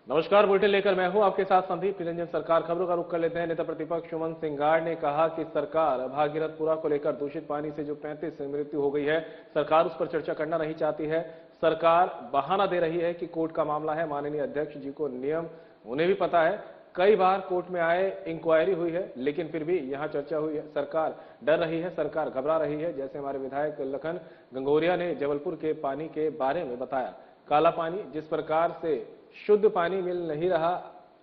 नमस्कार, बुलेटिन लेकर मैं हूं आपके साथ संदीप निरंजन। सरकार खबरों का रुख कर लेते हैं। नेता प्रतिपक्ष उमंग सिंघार ने कहा कि सरकार भागीरथपुरा को लेकर दूषित पानी से जो 35 मृत्यु हो गई है, सरकार उस पर चर्चा करना नहीं चाहती है। सरकार बहाना दे रही है कि कोर्ट का मामला है। माननीय अध्यक्ष जी को नियम उन्हें भी पता है। कई बार कोर्ट में आए, इंक्वायरी हुई है, लेकिन फिर भी यहां चर्चा हुई है। सरकार डर रही है, सरकार घबरा रही है। जैसे हमारे विधायक लखन गंगोरिया ने जबलपुर के पानी के बारे में बताया। काला पानी, जिस प्रकार से शुद्ध पानी मिल नहीं रहा,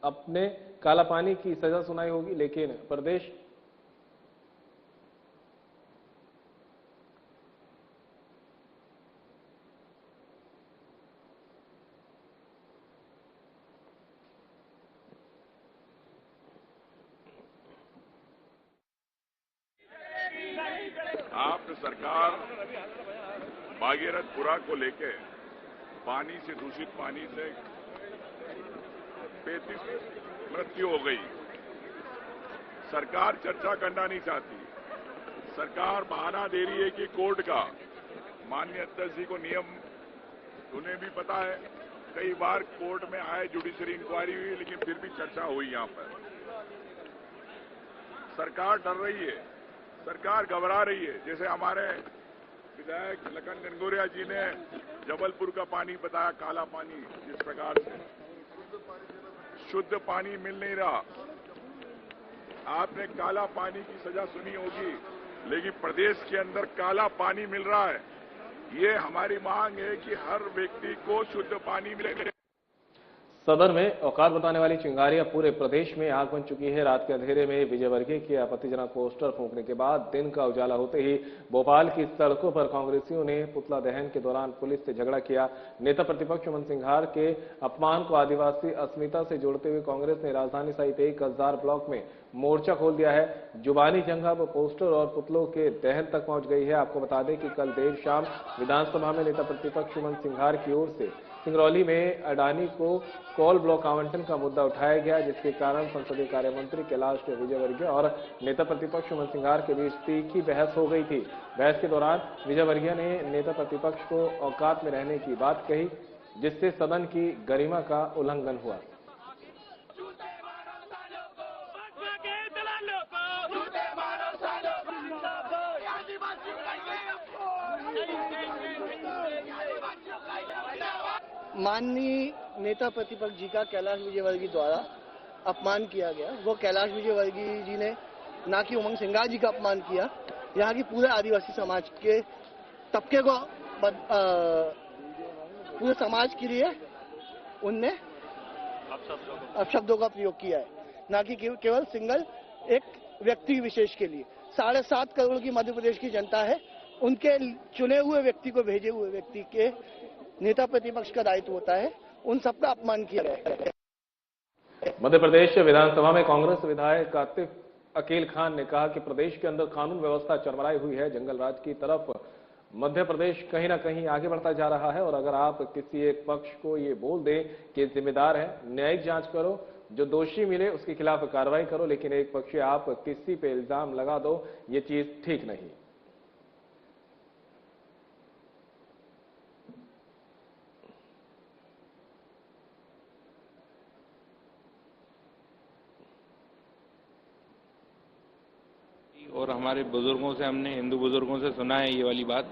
अपने काला पानी की सजा सुनाई होगी, लेकिन प्रदेश आप सरकार भागीरथपुरा को लेके पानी से, दूषित पानी से 35 मृत्यु हो गई। सरकार चर्चा करना नहीं चाहती। सरकार बहाना दे रही है कि कोर्ट का, माननीय अध्यक्ष जी को नियम उन्हें भी पता है। कई बार कोर्ट में आए, जुडिशरी इंक्वायरी हुई, लेकिन फिर भी चर्चा हुई। यहां पर सरकार डर रही है, सरकार घबरा रही है। जैसे हमारे विधायक लखन गंगोरिया जी ने जबलपुर का पानी बताया, काला पानी, जिस प्रकार से शुद्ध पानी मिल नहीं रहा। आपने काला पानी की सजा सुनी होगी, लेकिन प्रदेश के अंदर काला पानी मिल रहा है। ये हमारी मांग है कि हर व्यक्ति को शुद्ध पानी मिले। सदर में औकात बताने वाली चिंगारियां पूरे प्रदेश में आग बन चुकी है। रात के अंधेरे में विजयवर्गीय के आपत्तिजनक पोस्टर फूंकने के बाद दिन का उजाला होते ही भोपाल की सड़कों पर कांग्रेसियों ने पुतला दहन के दौरान पुलिस से झगड़ा किया। नेता प्रतिपक्ष उमंग सिंघार के अपमान को आदिवासी अस्मिता से जोड़ते हुए कांग्रेस ने राजधानी सहित 1000 ब्लॉक में मोर्चा खोल दिया है। जुबानी जंग अब पोस्टर और पुतलों के दहन तक पहुंच गई है। आपको बता दें कि कल देर शाम विधानसभा में नेता प्रतिपक्ष उमंग सिंघार की ओर से सिंगरौली में अडानी को कोल ब्लॉक आवंटन का मुद्दा उठाया गया, जिसके कारण संसदीय कार्य मंत्री कैलाश विजयवर्गीय और नेता प्रतिपक्ष उमंग सिंघार के बीच तीखी बहस हो गई थी। बहस के दौरान विजयवर्गीय ने नेता प्रतिपक्ष को औकात में रहने की बात कही, जिससे सदन की गरिमा का उल्लंघन हुआ। माननीय नेता प्रतिपक्ष जी का कैलाश विजयवर्गीय द्वारा अपमान किया गया। वो कैलाश विजयवर्गीय जी ने ना कि उमंग सिंघार जी का अपमान किया, यहाँ की पूरे आदिवासी समाज के तबके को पूरे समाज के लिए उनने अपशब्दों का प्रयोग किया है, ना कि केवल सिंगल एक व्यक्ति विशेष के लिए। 7.5 करोड़ की मध्य प्रदेश की जनता है, उनके चुने हुए व्यक्ति को, भेजे हुए व्यक्ति के नेता प्रतिपक्ष का दायित्व होता है, उन सबका अपमान किया गया है। मध्य प्रदेश विधानसभा में कांग्रेस विधायक आतिफ अकील खान ने कहा कि प्रदेश के अंदर कानून व्यवस्था चरमराई हुई है। जंगल राज की तरफ मध्य प्रदेश कहीं ना कहीं आगे बढ़ता जा रहा है, और अगर आप किसी एक पक्ष को ये बोल दें कि जिम्मेदार है, न्यायिक जांच करो, जो दोषी मिले उसके खिलाफ कार्रवाई करो, लेकिन एक पक्ष आप किसी पे इल्जाम लगा दो, ये चीज ठीक नहीं। और हमारे बुजुर्गों से, हमने हिंदू बुजुर्गों से सुना है ये वाली बात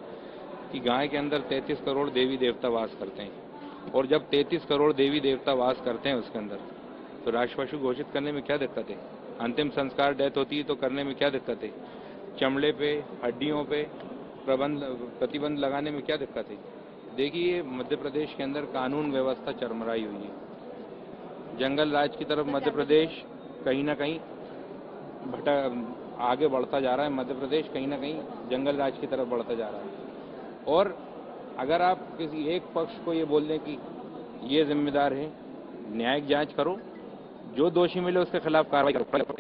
कि गाय के अंदर 33 करोड़ देवी देवता वास करते हैं, और जब 33 करोड़ देवी देवता वास करते हैं उसके अंदर, तो राजपशु घोषित करने में क्या दिक्कत है? अंतिम संस्कार डेथ होती है तो करने में क्या दिक्कत है? चमड़े पे, हड्डियों पे प्रतिबंध लगाने में क्या दिक्कत है? देखिए, मध्य प्रदेश के अंदर कानून व्यवस्था चरमराई हुई है। जंगल राज की तरफ मध्य प्रदेश कहीं ना कहीं आगे बढ़ता जा रहा है। मध्य प्रदेश कहीं ना कहीं जंगल राज की तरफ बढ़ता जा रहा है। और अगर आप किसी एक पक्ष को ये बोल दें कि ये जिम्मेदार है, न्यायिक जांच करो, जो दोषी मिले उसके खिलाफ कार्रवाई करो।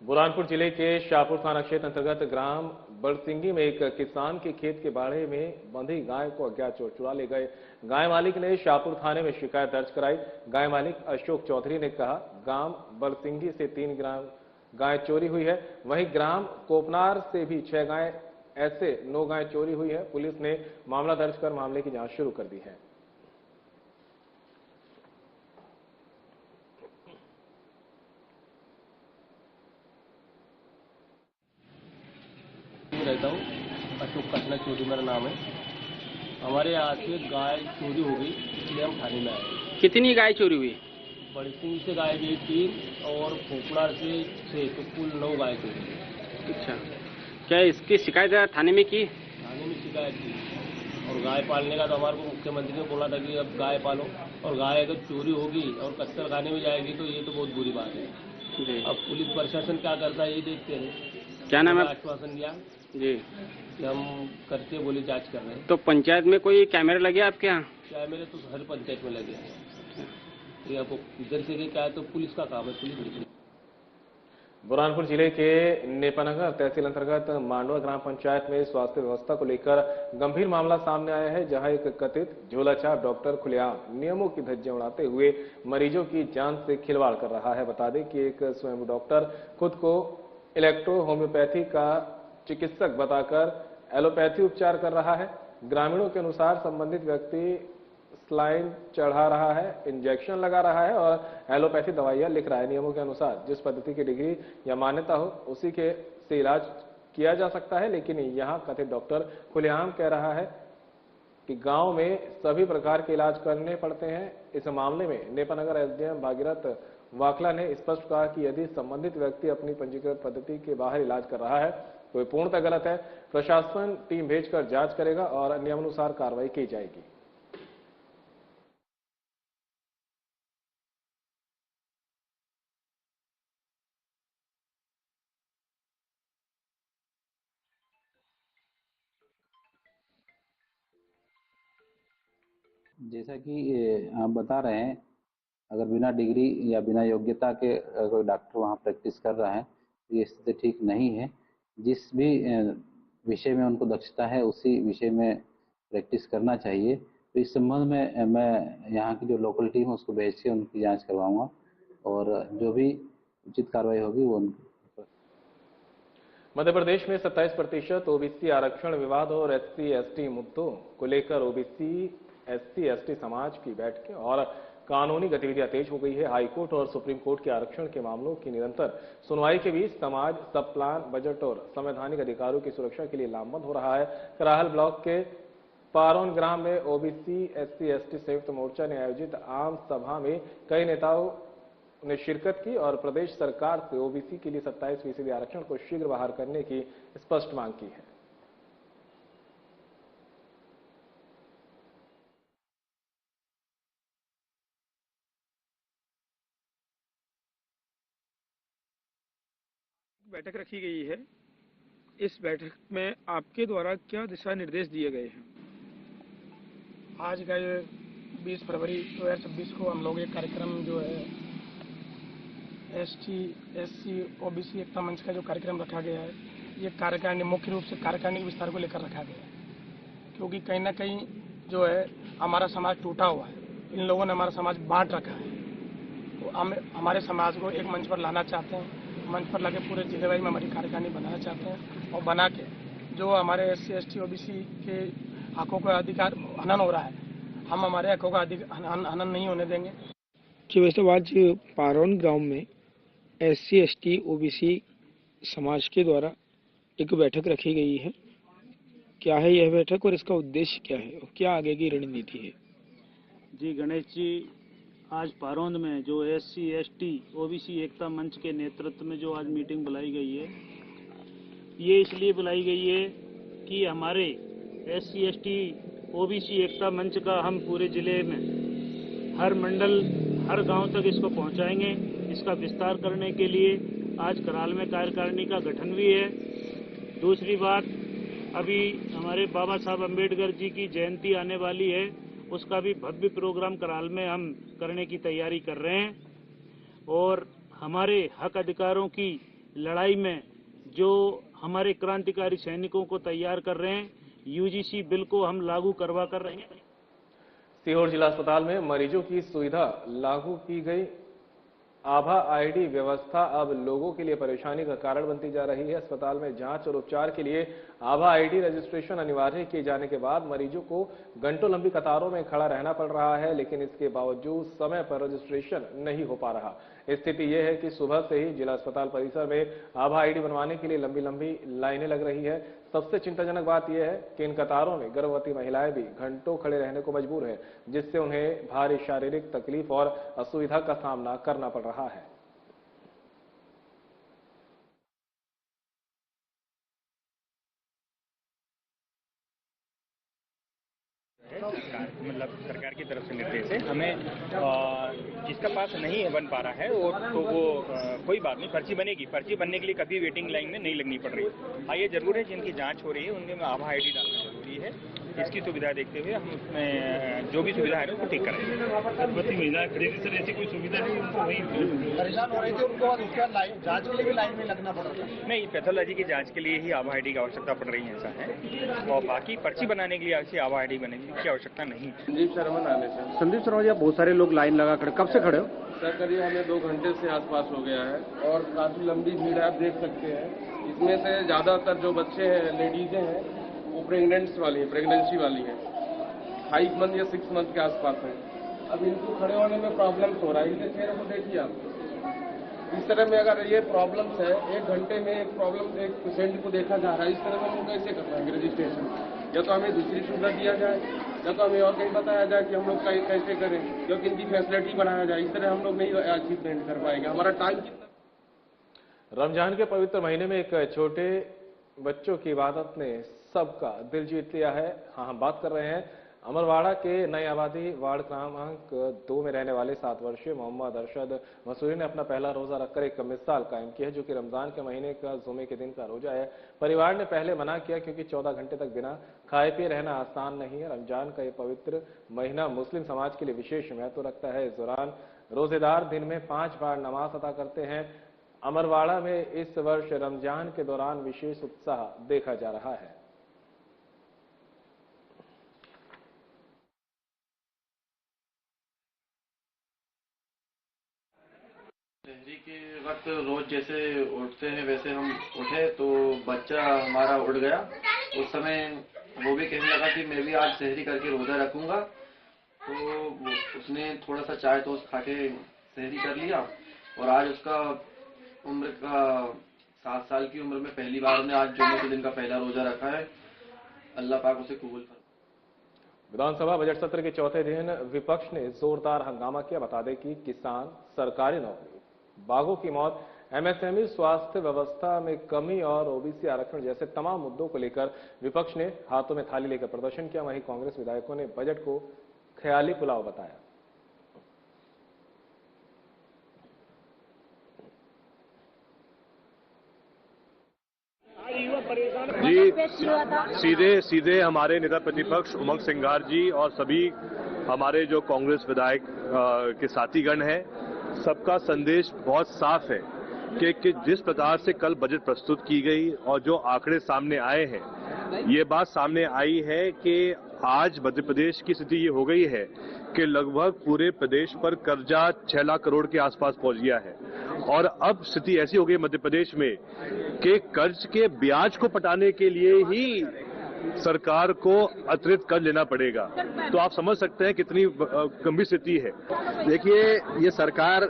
बुरहानपुर जिले के शाहपुर थाना क्षेत्र अंतर्गत ग्राम बड़सिंगी में एक किसान के खेत के बाड़े में बंधी गाय को अज्ञात चोर चुरा ले गए। गाय मालिक ने शाहपुर थाने में शिकायत दर्ज कराई। गाय मालिक अशोक चौधरी ने कहा, ग्राम बड़सिंगी से 3 गाय चोरी हुई है, वहीं ग्राम कोपनार से भी 6 गाय, ऐसे 9 गाय चोरी हुई है। पुलिस ने मामला दर्ज कर मामले की जांच शुरू कर दी है। चौधरी मेरा नाम है। हमारे यहाँ से गाय चोरी हो गई, इसलिए हम थाने में आए। कितनी गाय चोरी हुई? बड़ी सिंह से गाय गई 3 और खोखड़ा से 6, तो कुल 9 गाय चोरी। अच्छा, क्या इसकी शिकायत थाने में की? थाने में शिकायत की। और गाय पालने का तो हमारे को मुख्यमंत्री ने बोला था कि अब गाय पालो, और गाय अगर चोरी होगी और कत्ल खाने में जाएगी तो ये तो बहुत बुरी बात है। जी। अब पुलिस प्रशासन क्या करता है ये देखते हैं। क्या नाम है? आश्वासन दिया जी कि हम करते बोले जांच कर रहे हैं। तो पंचायत में कोई कैमरे लगे आपके यहाँ? कैमरे तो हर पंचायत में लगे हैं। ये अब इधर से क्या है तो पुलिस का काम है, पुलिस। बुरहानपुर जिले के नेपानगर तहसील अंतर्गत मांडवा ग्राम पंचायत में स्वास्थ्य व्यवस्था को लेकर गंभीर मामला सामने आया है, जहां एक कथित झोलाछाप डॉक्टर खुलेआम नियमों की धज्जियां उड़ाते हुए मरीजों की जान से खिलवाड़ कर रहा है। बता दें कि एक स्वयं डॉक्टर खुद को इलेक्ट्रो होम्योपैथी का चिकित्सक बताकर एलोपैथी उपचार कर रहा है। ग्रामीणों के अनुसार संबंधित व्यक्ति स्लाइन चढ़ा रहा है, इंजेक्शन लगा रहा है और एलोपैथी दवाइयां लिख रहा है। नियमों के अनुसार जिस पद्धति की डिग्री या मान्यता हो उसी के से इलाज किया जा सकता है, लेकिन यहां कथित डॉक्टर खुलेआम कह रहा है कि गांव में सभी प्रकार के इलाज करने पड़ते हैं। इस मामले में नेपानगर एसडीएम भागीरथ वाकला ने स्पष्ट कहा कि यदि संबंधित व्यक्ति अपनी पंजीकृत पद्धति के बाहर इलाज कर रहा है तो ये पूर्णतः गलत है। प्रशासन टीम भेजकर जांच करेगा और नियमानुसार कार्रवाई की जाएगी। जैसा कि आप बता रहे हैं, अगर बिना डिग्री या बिना योग्यता के कोई डॉक्टर वहाँ प्रैक्टिस कर रहा है तो ये स्थिति ठीक नहीं है। जिस भी विषय में उनको दक्षता है उसी विषय में प्रैक्टिस करना चाहिए। तो इस संबंध में मैं यहाँ की जो लोकल टीम है उसको भेज के उनकी जांच करवाऊंगा और जो भी उचित कार्रवाई होगी वो मध्य प्रदेश में 27% ओबीसी आरक्षण विवाद और SC/ST मुद्दों को लेकर ओबीसी SC/ST समाज की बैठकें और कानूनी गतिविधियां तेज हो गई है। हाईकोर्ट और सुप्रीम कोर्ट के आरक्षण के मामलों की निरंतर सुनवाई के बीच समाज सब प्लान, बजट और संवैधानिक अधिकारों की सुरक्षा के लिए लामबंद हो रहा है। कराहल ब्लॉक के पारोन ग्राम में ओबीसी SC/ST संयुक्त मोर्चा ने आयोजित आम सभा में कई नेताओं ने शिरकत की और प्रदेश सरकार से ओबीसी के लिए 27% आरक्षण को शीघ्र बहाल करने की स्पष्ट मांग की है। बैठक रखी गई है। इस बैठक में आपके द्वारा क्या दिशा निर्देश दिए गए हैं? आज का ये 20 फरवरी 2026 को हम लोग एक कार्यक्रम जो है ST SC OBC एकता मंच का जो कार्यक्रम रखा गया है, ये कार्यकारिणी मुख्य रूप से कार्यकारिणी के विस्तार को लेकर रखा गया है, क्योंकि कहीं ना कहीं जो है हमारा समाज टूटा हुआ है। इन लोगों ने हमारा समाज बांट रखा है, तो हम हमारे समाज को एक मंच पर लाना चाहते हैं। मंच पर लाके पूरे जिले वाइज में हमारी कार्यकारिणी बनाना चाहते हैं और बना के जो हमारे SC ST OBC के हकों का अधिकार हनन हो रहा है, हम हमारे हकों का हनन नहीं होने देंगे। जी, वैसे आज पारोन गांव में SC ST OBC समाज के द्वारा एक बैठक रखी गई है। क्या है यह बैठक और इसका उद्देश्य क्या है और क्या आगे की रणनीति है? जी गणेश जी, आज पारोंद में जो SC ST OBC एकता मंच के नेतृत्व में जो आज मीटिंग बुलाई गई है, ये इसलिए बुलाई गई है कि हमारे SC ST OBC एकता मंच का हम पूरे जिले में हर मंडल हर गांव तक इसको पहुंचाएंगे। इसका विस्तार करने के लिए आज कराल में कार्यकारिणी का गठन भी है। दूसरी बात, अभी हमारे बाबा साहब अम्बेडकर जी की जयंती आने वाली है, उसका भी भव्य प्रोग्राम कराल में हम करने की तैयारी कर रहे हैं और हमारे हक अधिकारों की लड़ाई में जो हमारे क्रांतिकारी सैनिकों को तैयार कर रहे हैं, UGC बिल को हम लागू करवा कर रहे हैं। सीहोर जिला अस्पताल में मरीजों की सुविधा लागू की गई आभा ID व्यवस्था अब लोगों के लिए परेशानी का कारण बनती जा रही है। अस्पताल में जांच और उपचार के लिए आभा ID रजिस्ट्रेशन अनिवार्य किए जाने के बाद मरीजों को घंटों लंबी कतारों में खड़ा रहना पड़ रहा है, लेकिन इसके बावजूद समय पर रजिस्ट्रेशन नहीं हो पा रहा। स्थिति यह है कि सुबह से ही जिला अस्पताल परिसर में आभा ID बनवाने के लिए लंबी लंबी लाइनें लग रही है। सबसे चिंताजनक बात यह है कि इन कतारों में गर्भवती महिलाएं भी घंटों खड़े रहने को मजबूर हैं, जिससे उन्हें भारी शारीरिक तकलीफ और असुविधा का सामना करना पड़ रहा है। मतलब सरकार की तरफ से निर्देश है, हमें जिसका पास नहीं है बन पा रहा है वो तो वो कोई बात नहीं, पर्ची बनेगी। पर्ची बनने के लिए कभी वेटिंग लाइन में नहीं लगनी पड़ रही। हाँ, ये जरूर है जिनकी जांच हो रही है उनके में आभा आईडी डालना जरूरी है। इसकी सुविधा देखते हुए हम उसमें जो भी सुविधा है उसको ठीक कराएंगे। गर्भवती महिलाएं खड़ी थी सर, ऐसी कोई सुविधा नहीं उनको वहीं परेशान हो रहे थे, उनको उसका जांच के लिए भी लाइन में लगना पड़ रहा था। नहीं, पैथोलॉजी की जांच के लिए ही आभा आईडी की आवश्यकता पड़ रही है, ऐसा है। और बाकी पर्ची बनाने के लिए ऐसी आभा आईडी बनाने की आवश्यकता नहीं। संदीप शर्मा नाम है सर। संदीप शर्मा जी, बहुत सारे लोग लाइन लगा खड़े, कब से खड़े हो? सर करीब हमें 2 घंटे से आसपास हो गया है और काफी लंबी भीड़ आप देख सकते हैं। इसमें से ज्यादातर जो बच्चे हैं, लेडीजें हैं, वो प्रेगनेंसी वाली हैं, 5 मंथ या 6 मंथ के आसपास है। अब इनको खड़े होने में प्रॉब्लम्स हो रहा है। इनके चेहरे को देखिए आप। इस तरह में अगर ये प्रॉब्लम्स है, 1 घंटे में एक पेशेंट को देखा जा रहा है, इस तरह में हम कैसे कर पाएंगे रजिस्ट्रेशन? या तो हमें दूसरी सुविधा दिया जाए, या तो हमें और कहीं बताया जाए कि हम लोग कैसे करें, क्योंकि इनकी फैसिलिटी बढ़ाया जाए। इस तरह हम लोग नहीं अचीवमेंट कर पाएंगे। हमारा टाइम कितना। रमजान के पवित्र महीने में एक छोटे बच्चों की इबादत ने सबका दिल जीत लिया है। हाँ, हम बात कर रहे हैं अमरवाड़ा के नई आबादी वार्ड क्रमांक 2 में रहने वाले 7 वर्षीय मोहम्मद अरशद मसूरी ने अपना पहला रोजा रखकर एक मिसाल कायम की है, जो कि रमजान के महीने का जुमे के दिन का रोजा है। परिवार ने पहले मना किया क्योंकि 14 घंटे तक बिना खाए पिए रहना आसान नहीं है। रमजान का ये पवित्र महीना मुस्लिम समाज के लिए विशेष महत्व रखता है। इस दौरान रोजेदार दिन में 5 बार नमाज अदा करते हैं। अमरवाड़ा में इस वर्ष रमजान के दौरान विशेष उत्साह देखा जा रहा है। सहरी के वक्त रोज जैसे उठते हैं वैसे हम उठे तो बच्चा हमारा उठ गया। उस समय वो भी कहने लगा कि मैं भी आज सहरी करके रोजा रखूंगा। तो उसने थोड़ा सा चाय टोस्ट खा के सहरी कर लिया और आज उसका उम्र का 7 साल की उम्र में पहली बार ने आज जुम्मे के दिन का पहला रोजा रखा है। अल्लाह पाक उसे कबूल कर। विधानसभा बजट सत्र के चौथे दिन विपक्ष ने जोरदार हंगामा किया। बता दें कि किसान, सरकारी नौकरी, बाघों की मौत, एमएसएमई, स्वास्थ्य व्यवस्था में कमी और ओबीसी आरक्षण जैसे तमाम मुद्दों को लेकर विपक्ष ने हाथों में थाली लेकर प्रदर्शन किया। वहीं कांग्रेस विधायकों ने बजट को ख्याली पुलाव बताया। जी, सीधे हमारे नेता प्रतिपक्ष उमंग सिंघार जी और सभी हमारे जो कांग्रेस विधायक के साथीगण हैं, सबका संदेश बहुत साफ है कि जिस प्रकार से कल बजट प्रस्तुत की गई और जो आंकड़े सामने आए हैं, ये बात सामने आई है कि आज मध्य प्रदेश की स्थिति ये हो गई है कि लगभग पूरे प्रदेश पर कर्जा 6 लाख करोड़ के आसपास पहुंच गया है। और अब स्थिति ऐसी हो गई मध्य प्रदेश में कि कर्ज के ब्याज को पटाने के लिए ही सरकार को अतिरिक्त कर्ज लेना पड़ेगा। तो आप समझ सकते हैं कितनी गंभीर स्थिति है। देखिए, ये सरकार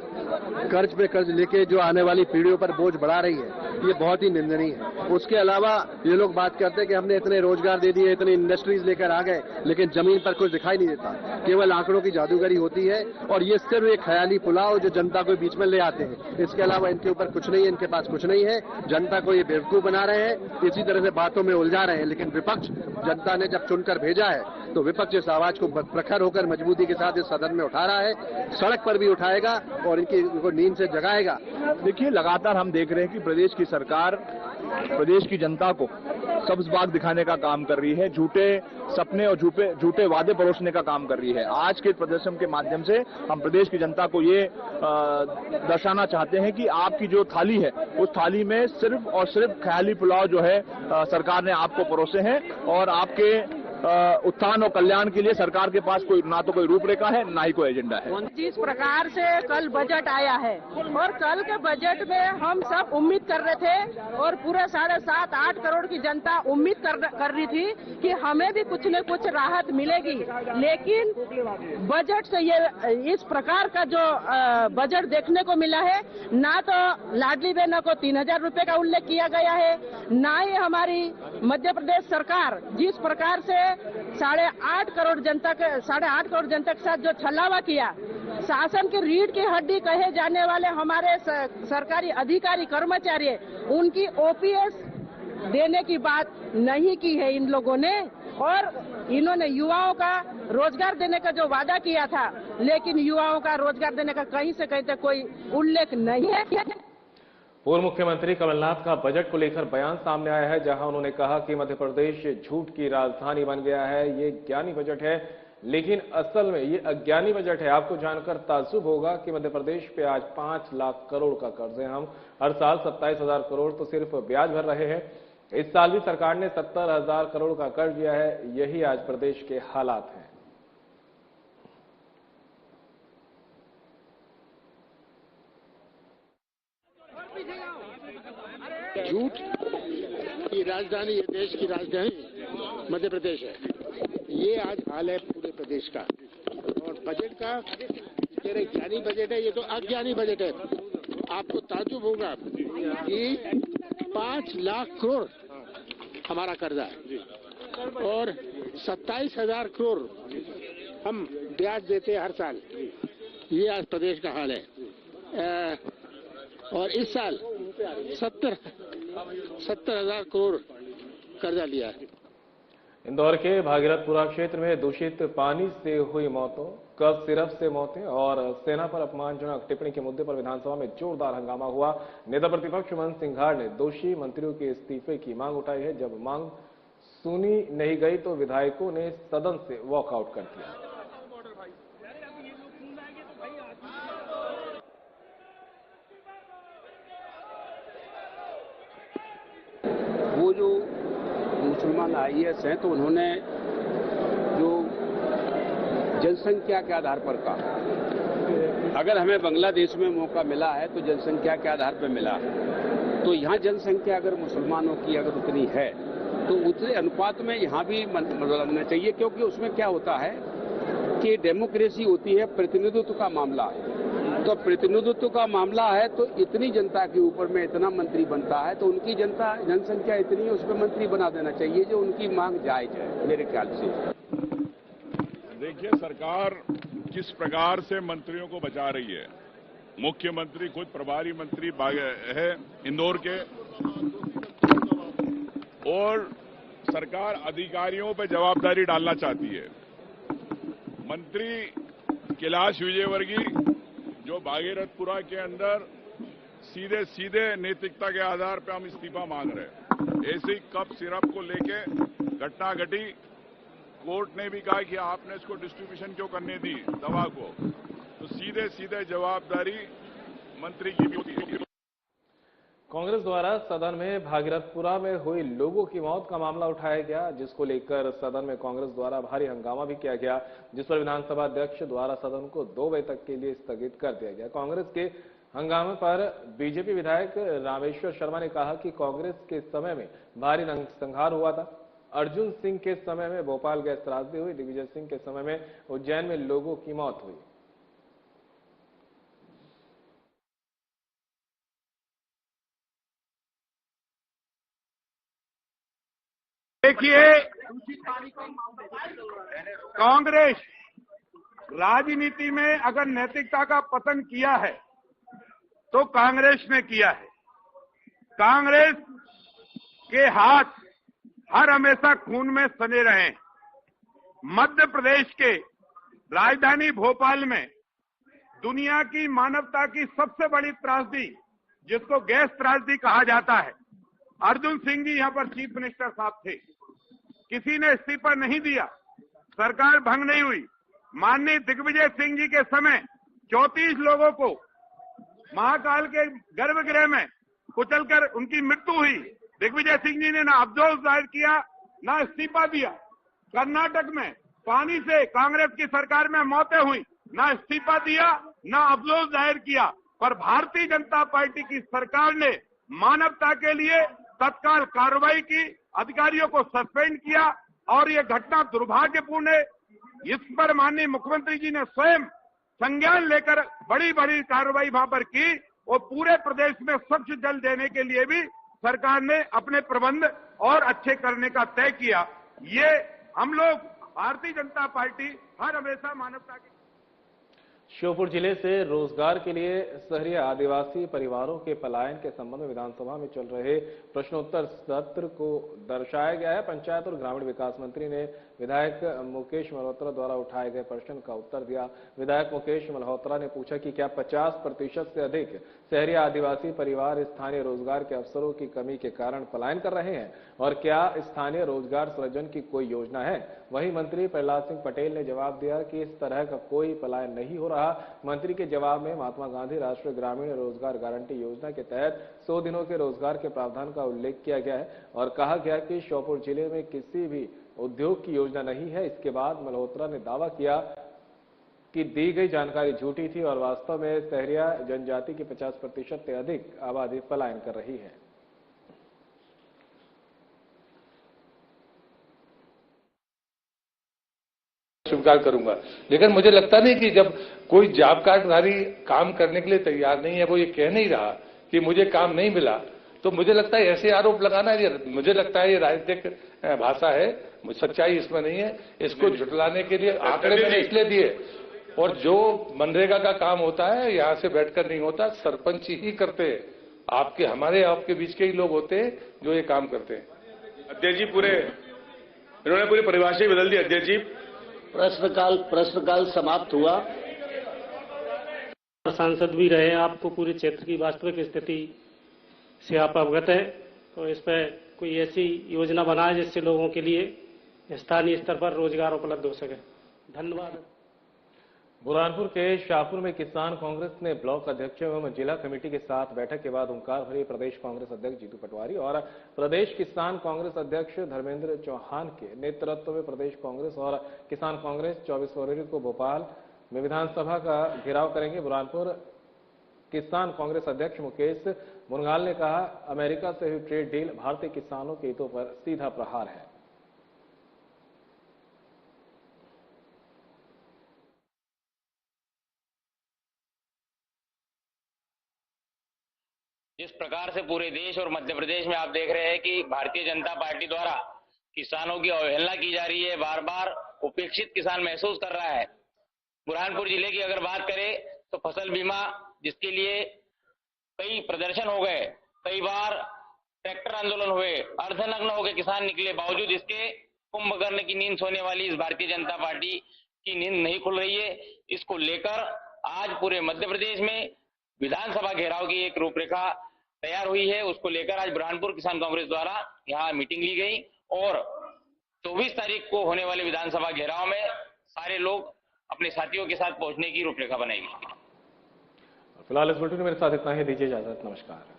कर्ज पे कर्ज लेके जो आने वाली पीढ़ियों पर बोझ बढ़ा रही है, ये बहुत ही निंदनीय है। उसके अलावा ये लोग बात करते हैं कि हमने इतने रोजगार दे दिए, इतनी इंडस्ट्रीज लेकर आ गए, लेकिन जमीन पर कुछ दिखाई नहीं देता। केवल आंकड़ों की जादूगरी होती है और ये सिर्फ एक ख्याली पुलाव जो जनता को बीच में ले आते हैं। इसके अलावा इनके ऊपर कुछ नहीं है, इनके पास कुछ नहीं है। जनता को ये बेवकूफ बना रहे हैं, इसी तरह से बातों में उलझा रहे हैं। लेकिन विपक्ष, जनता ने जब चुनकर भेजा है तो विपक्ष इस आवाज को प्रखर होकर मजबूती के साथ इस सदन में उठा रहा है, सड़क पर भी उठाएगा और इनको नींद से जगाएगा। देखिए, लगातार हम देख रहे हैं कि प्रदेश की सरकार प्रदेश की जनता को सब्ज बाग दिखाने का काम कर रही है, झूठे सपने और झूठे वादे परोसने का काम कर रही है। आज के प्रदर्शन के माध्यम से हम प्रदेश की जनता को ये दर्शाना चाहते हैं कि आपकी जो थाली है उस थाली में सिर्फ और सिर्फ ख्याली पुलाव जो है सरकार ने आपको परोसे हैं और आपके उत्थान और कल्याण के लिए सरकार के पास कोई ना तो कोई रूपरेखा है, ना ही कोई एजेंडा है। जिस प्रकार से कल बजट आया है और कल के बजट में हम सब उम्मीद कर रहे थे और पूरे 7.5-8 करोड़ की जनता उम्मीद कर रही थी कि हमें भी कुछ न कुछ राहत मिलेगी, लेकिन बजट से ये इस प्रकार का जो बजट देखने को मिला है, ना तो लाडली बहनों को 3000 रुपए का उल्लेख किया गया है, ना ही हमारी मध्य प्रदेश सरकार जिस प्रकार से 8.5 करोड़ जनता के साथ जो छलावा किया, शासन की रीढ़ की हड्डी कहे जाने वाले हमारे सरकारी अधिकारी कर्मचारी उनकी ओपीएस देने की बात नहीं की है इन लोगों ने, और इन्होंने युवाओं का रोजगार देने का जो वादा किया था, लेकिन युवाओं का रोजगार देने का कहीं से कहीं तक कोई उल्लेख नहीं है। पूर्व मुख्यमंत्री कमलनाथ का बजट को लेकर बयान सामने आया है, जहां उन्होंने कहा कि मध्य प्रदेश झूठ की राजधानी बन गया है। ये ज्ञानी बजट है, लेकिन असल में ये अज्ञानी बजट है। आपको जानकर ताज्जुब होगा कि मध्य प्रदेश पे आज 5 लाख करोड़ का कर्ज है। हम हर साल 27,000 करोड़ तो सिर्फ ब्याज भर रहे हैं। इस साल भी सरकार ने 70,000 करोड़ का कर्ज लिया है। यही आज प्रदेश के हालात हैं। झूठ की राजधानी, ये देश की राजधानी मध्य प्रदेश है। ये आज हाल है पूरे प्रदेश का। और बजट का कह रहे ज्ञानी बजट है, ये तो अज्ञानी बजट है। आपको ताज्जुब होगा कि 5 लाख करोड़ हमारा कर्जा है और 27,000 करोड़ हम ब्याज देते हैं हर साल। ये आज प्रदेश का हाल है। और इस साल 70,000 करोड़ कर्जा लिया है। इंदौर के भागीरथपुरा क्षेत्र में दूषित पानी से हुई मौतों, कफ सिरप से मौतें और सेना पर अपमानजनक टिप्पणी के मुद्दे पर विधानसभा में जोरदार हंगामा हुआ। नेता प्रतिपक्ष उमंग सिंघार ने दोषी मंत्रियों के इस्तीफे की मांग उठाई है। जब मांग सुनी नहीं गई तो विधायकों ने सदन से वॉकआउट कर दिया। वो जो मुसलमान आईएएस हैं तो उन्होंने जो जनसंख्या के आधार पर कहा, अगर हमें बांग्लादेश में मौका मिला है तो जनसंख्या के आधार पर मिला है, तो यहाँ जनसंख्या अगर मुसलमानों की अगर उतनी है तो उतने अनुपात में यहाँ भी बदलना चाहिए, क्योंकि उसमें क्या होता है कि डेमोक्रेसी होती है, प्रतिनिधित्व का मामला है। तो प्रतिनिधित्व का मामला है तो इतनी जनता के ऊपर में इतना मंत्री बनता है तो उनकी जनसंख्या इतनी है, उसमें मंत्री बना देना चाहिए जो उनकी मांग जायज है मेरे ख्याल से। देखिए, सरकार किस प्रकार से मंत्रियों को बचा रही है। मुख्यमंत्री खुद प्रभारी मंत्री है इंदौर के, और सरकार अधिकारियों पर जवाबदारी डालना चाहती है। मंत्री कैलाश विजयवर्गीय जो भागीरथपुरा के अंदर सीधे नैतिकता के आधार पर हम इस्तीफा मांग रहे हैं। ऐसी कप सिरप को लेके घटना घटी, कोर्ट ने भी कहा कि आपने इसको डिस्ट्रीब्यूशन क्यों करने दी दवा को, तो सीधे जवाबदारी मंत्री की भी होती है। कांग्रेस द्वारा सदन में भागीरथपुरा में हुई लोगों की मौत का मामला उठाया गया, जिसको लेकर सदन में कांग्रेस द्वारा भारी हंगामा भी किया गया, जिस पर विधानसभा अध्यक्ष द्वारा सदन को 2 बजे तक के लिए स्थगित कर दिया गया। कांग्रेस के हंगामे पर बीजेपी विधायक रामेश्वर शर्मा ने कहा कि कांग्रेस के समय में भारी नरसंहार हुआ था। अर्जुन सिंह के समय में भोपाल गैस त्रासदी हुई, दिग्विजय सिंह के समय में उज्जैन में लोगों की मौत हुई। देखिए, कांग्रेस राजनीति में अगर नैतिकता का पतन किया है तो कांग्रेस ने किया है। कांग्रेस के हाथ हर हमेशा खून में सने रहे। मध्य प्रदेश के राजधानी भोपाल में दुनिया की मानवता की सबसे बड़ी त्रासदी, जिसको गैस त्रासदी कहा जाता है, अर्जुन सिंह जी यहां पर चीफ मिनिस्टर साहब थे, किसी ने इस्तीफा नहीं दिया, सरकार भंग नहीं हुई। माननीय दिग्विजय सिंह जी के समय 34 लोगों को महाकाल के गर्भगृह में कुचलकर उनकी मृत्यु हुई। दिग्विजय सिंह जी ने ना अफसोस जाहिर किया, ना इस्तीफा दिया। कर्नाटक में पानी से कांग्रेस की सरकार में मौतें हुई, ना इस्तीफा दिया, ना अफसोस जाहिर किया, पर भारतीय जनता पार्टी की सरकार ने मानवता के लिए तत्काल कार्रवाई की, अधिकारियों को सस्पेंड किया और ये घटना दुर्भाग्यपूर्ण है। इस पर माननीय मुख्यमंत्री जी ने स्वयं संज्ञान लेकर बड़ी बड़ी कार्रवाई वहां पर की और पूरे प्रदेश में स्वच्छ जल देने के लिए भी सरकार ने अपने प्रबंध और अच्छे करने का तय किया। ये हम लोग भारतीय जनता पार्टी हर हमेशा मानवता की। श्योपुर जिले से रोजगार के लिए शहरी आदिवासी परिवारों के पलायन के संबंध में विधानसभा में चल रहे प्रश्नोत्तर सत्र को दर्शाया गया है। पंचायत और ग्रामीण विकास मंत्री ने विधायक मुकेश मल्होत्रा द्वारा उठाए गए प्रश्न का उत्तर दिया। विधायक मुकेश मल्होत्रा ने पूछा कि क्या 50% से अधिक शहरी आदिवासी परिवार स्थानीय रोजगार के अवसरों की कमी के कारण पलायन कर रहे हैं और क्या स्थानीय रोजगार सृजन की कोई योजना है। वहीं मंत्री प्रहलाद सिंह पटेल ने जवाब दिया कि इस तरह का कोई पलायन नहीं हो रहा। मंत्री के जवाब में महात्मा गांधी राष्ट्रीय ग्रामीण रोजगार गारंटी योजना के तहत 100 दिनों के रोजगार के प्रावधान का उल्लेख किया गया है और कहा गया कि श्योपुर जिले में किसी भी उद्योग की योजना नहीं है। इसके बाद मल्होत्रा ने दावा किया कि दी गई जानकारी झूठी थी और वास्तव में शहरिया जनजाति की 50% से अधिक आबादी पलायन कर रही है। स्वीकार करूंगा, लेकिन मुझे लगता नहीं कि जब कोई जॉब कार्डधारी काम करने के लिए तैयार नहीं है, वो ये कह नहीं रहा कि मुझे काम नहीं मिला, तो मुझे लगता है ऐसे आरोप लगाना मुझे लगता है ये राजनीतिक भाषा है, सच्चाई इसमें नहीं है। इसको झुटलाने के लिए आंकड़े मैंने इसलिए दिए। और जो मनरेगा का काम होता है यहाँ से बैठकर नहीं होता, सरपंच ही करते हैं। आपके बीच के ही लोग होते हैं जो ये काम करते हैं। अध्यक्ष जी इन्होंने पूरी परिभाषा बदल दी। अध्यक्ष जी प्रश्नकाल समाप्त हुआ। सांसद भी रहे, आपको पूरे क्षेत्र की वास्तविक स्थिति से आप अवगत है, तो इस पर कोई ऐसी योजना बनाए जिससे लोगों के लिए स्थानीय स्तर पर रोजगार उपलब्ध हो सके। धन्यवाद। बुरहानपुर के शाहपुर में किसान कांग्रेस ने ब्लॉक अध्यक्षों एवं जिला कमेटी के साथ बैठक के बाद हुंकार भरी प्रदेश कांग्रेस अध्यक्ष जीतू पटवारी और प्रदेश किसान कांग्रेस अध्यक्ष धर्मेंद्र चौहान के नेतृत्व में प्रदेश कांग्रेस और किसान कांग्रेस 24 फरवरी को भोपाल में विधानसभा का घेराव करेंगे। बुरहानपुर किसान कांग्रेस अध्यक्ष मुकेश मुनगाल ने कहा, अमेरिका से हुई ट्रेड डील भारतीय किसानों के हितों पर सीधा प्रहार है। जिस प्रकार से पूरे देश और मध्य प्रदेश में आप देख रहे हैं कि भारतीय जनता पार्टी द्वारा किसानों की अवहेलना की जा रही है, बार बार उपेक्षित किसान महसूस कर रहा है। बुरहानपुर जिले की अगर बात करें तो फसल बीमा जिसके लिए कई प्रदर्शन हो गए, कई बार ट्रैक्टर आंदोलन हुए, अर्धनग्न हो गए किसान निकले, बावजूद इसके कुंभकर्ण की नींद सोने वाली इस भारतीय जनता पार्टी की नींद नहीं खुल रही है। इसको लेकर आज पूरे मध्य प्रदेश में विधानसभा घेराव की एक रूपरेखा तैयार हुई है। उसको लेकर आज बुरहानपुर किसान कांग्रेस द्वारा यहाँ मीटिंग ली गई और 24 तारीख को होने वाले विधानसभा घेराव में सारे लोग अपने साथियों के साथ पहुंचने की रूपरेखा बनाएगी। फिलहाल इस बुलेटिन में मेरे साथ इतना ही। दीजिए इजाजत। नमस्कार।